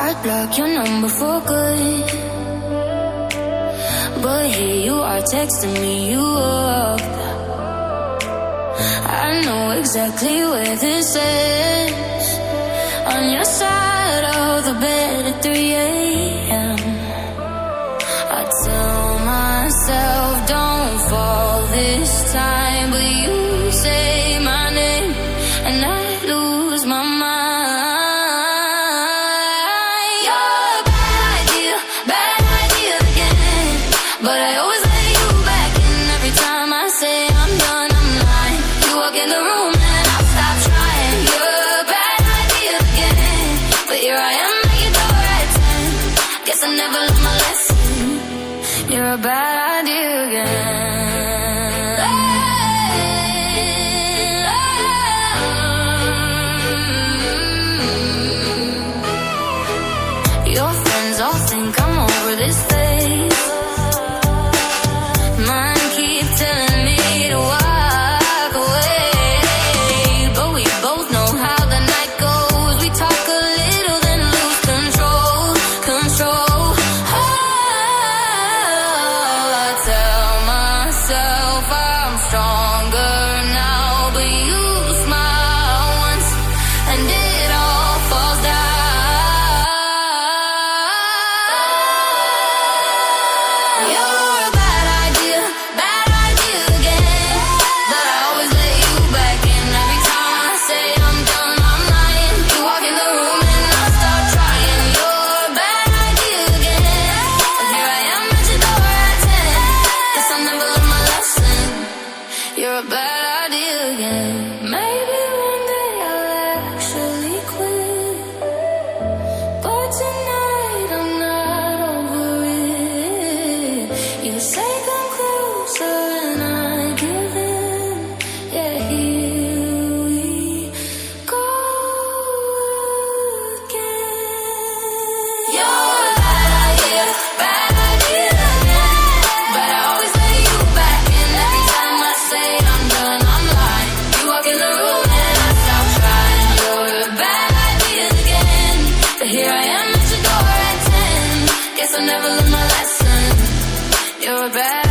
heart, block your number for good. But here you are texting me you up. I know exactly where this is. On your side of the bed at 3 a.m. I tell myself don't fall this time, but you say my name and I lose my mind. You're a bad idea again. But I always let you back in every time I say I'm done, I'm lying. You walk in the room and I'll stop trying. You're a bad idea again. But here I am at your door at 10. Guess I never learned my lesson. You're a bad idea again. Your friends all think I'm over this phase. Mine keep telling me to walk away. But we both know how the night goes. We talk a little then lose control. I tell myself I'm stronger now, but you smile once and it all falls down. You're a bad idea again. But I always let you back in every time I say I'm done, I'm lying. You walk in the room and I start trying. You're a bad idea again. But here I am at your door at 10. Guess I never learned my lesson. You're a bad idea again. Maybe one day I'll actually quit. But tonight I'm not over it. You say come closer and I give in. Yeah, here we go again. You're a bad idea again. But I always let you back in every time I say I'm done, I'm lying. You walk in the room and I stop trying. You're a bad idea again. But here I am at your door at 10. Guess I never learned my lesson. You're a bad